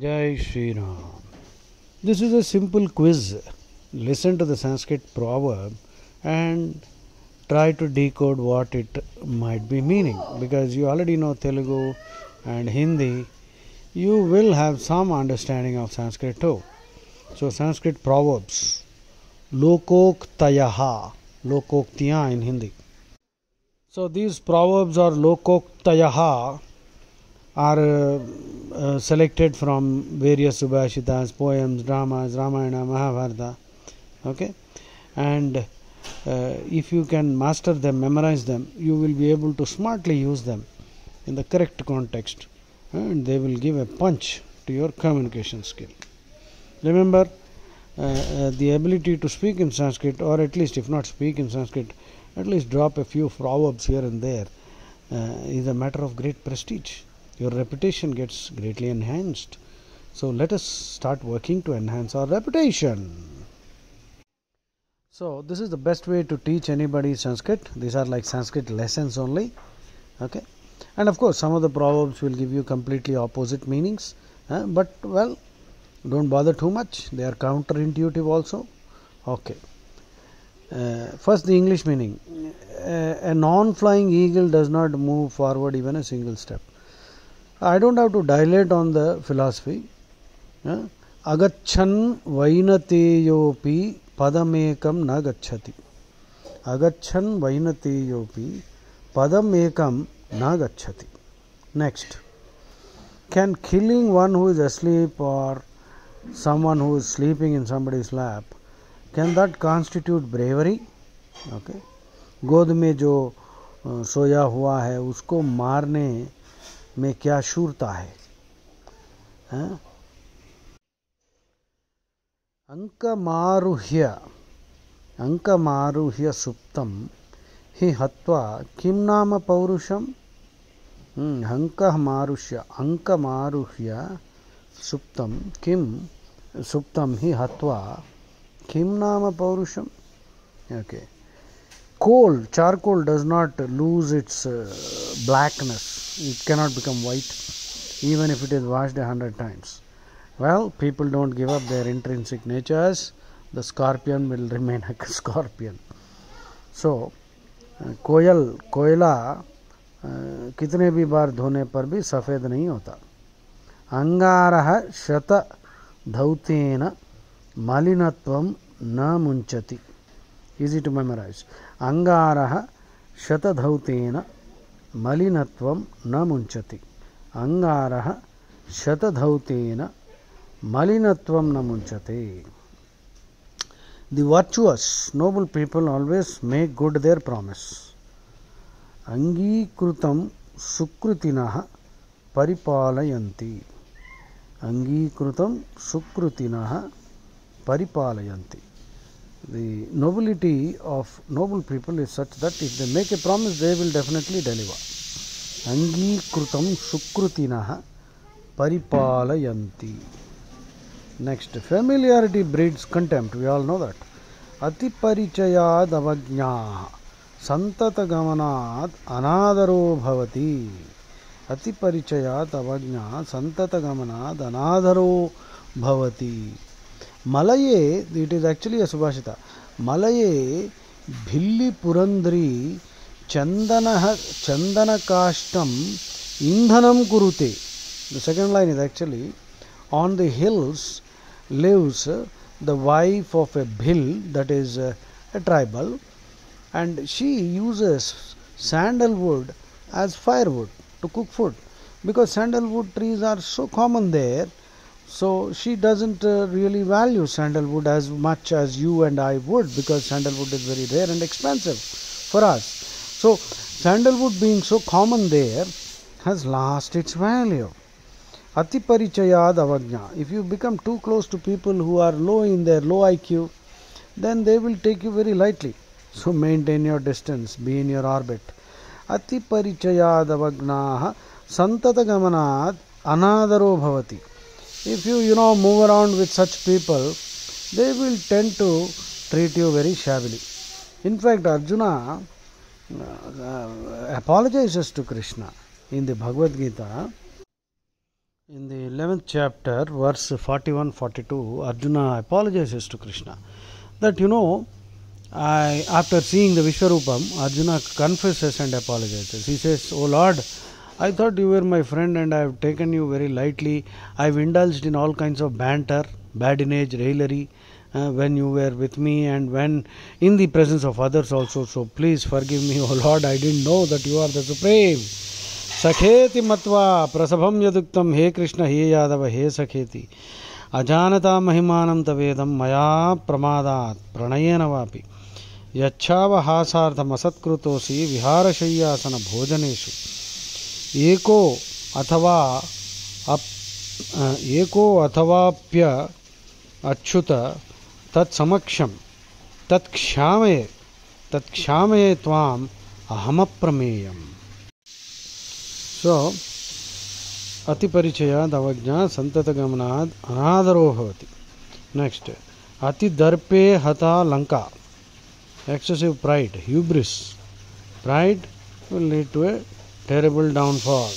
Jai Shri Ram. This is a simple quiz. Listen to the Sanskrit proverb and try to decode what it might be meaning. Because you already know Telugu and Hindi, you will have some understanding of Sanskrit too. So, Sanskrit proverbs. Lokoktayaha. Lokoktiya in Hindi. So, these proverbs or Lokoktayaha are selected from various Subhashitas, poems, dramas, Ramayana, Mahabharata. Okay, and if you can master them, memorize them, you will be able to smartly use them in the correct context, and they will give a punch to your communication skill. Remember, the ability to speak in Sanskrit, or at least if not speak in Sanskrit, at least drop a few proverbs here and there, is a matter of great prestige. Your reputation gets greatly enhanced. So let us start working to enhance our reputation. So this is the best way to teach anybody Sanskrit. These are like Sanskrit lessons only. Okay, and of course some of the proverbs will give you completely opposite meanings. But well, don't bother too much. They are counterintuitive also. Okay. First, the English meaning. A non-flying eagle does not move forward even a single step. I don't have to dilate on the philosophy. Agachan vainateyopi padamekam na gacchati. Agachan vainateyopi padamekam na gacchati. Next. Can killing one who is asleep or someone who is sleeping in somebody's lap, can that constitute bravery? Okay. गोद में जो सोया हुआ है उसको मारने में क्या शूरता है? अंकमारुह्य सुप्तम हि हत्वा किम नाम पौरुषम? अंकमारुह्य सुप्तम हि हत्वा किम नाम पौरुषम? Okay. Charcoal does not lose its blackness. It cannot become white even if it is washed 100 times. Well, people don't give up their intrinsic natures. The scorpion will remain a scorpion. So, कोयला कितने भी बार धोने पर भी सफ़ेद नहीं होता. अंगारः शत धौतेन मलिनत्वं न मुंचति. Easy to memorize. Angarah shatadhauteena malinatvam na munchati. Angarah shatadhauteena malinatvam na munchati. The virtuous, noble people always make good their promise. Angikrutam sukrutinah paripalayanti. Angikrutam sukrutinah paripalayanti. The nobility of noble people is such that if they make a promise, they will definitely deliver. Angikrutam sukrutinah paripalayanti. Next, familiarity breeds contempt. We all know that. Atiparichayad avajñah santatagamanaad anadaro bhavati. Atiparichayad avajñah santatagamanaad anadaro bhavati. Malaye, it is actually a Subhashita. Malaye bhilli purandri chandana kashtam indhanam kurute. The second line is actually, on the hills lives the wife of a bhill, that is a tribal, and she uses sandalwood as firewood to cook food, because sandalwood trees are so common there. So she doesn't really value sandalwood as much as you and I would, because sandalwood is very rare and expensive for us. So sandalwood being so common there has lost its value. Atiparichayad avajña. If you become too close to people who are low in their low IQ, then they will take you very lightly. So maintain your distance, be in your orbit. Atiparichayad avajñah santatagamanaad anadaro bhavati. If you move around with such people, they will tend to treat you very shabbily. In fact, Arjuna apologizes to Krishna in the Bhagavad Gita. In the 11th chapter, verse 41-42, Arjuna apologizes to Krishna that, after seeing the Vishwarupam, Arjuna confesses and apologizes. He says, "O Lord, I thought you were my friend and I have taken you very lightly. I have indulged in all kinds of banter, badinage, raillery when you were with me and when in the presence of others also. So please forgive me, O Lord. I didn't know that you are the Supreme. सखेति मत्वा प्रसभं यदुक्तं हे कृष्ण हे यादव हे सखेति अजानता महिमानं तवेदं मया प्रमादात् प्रणयेन वापि यच्छावहासार्थमसत्कृतोऽसि विहारशय्यासन भोजनेषु एको अथवाप्य अच्युत तत्समक्षं तत्क्षामये त्वाम् अहमप्रमेयम्." So, Atiparichayad avajna santatagamanad anadaro bhavati. Next, Ati darpe hata lanka. Excessive pride, hubris. Pride will lead to a terrible downfall.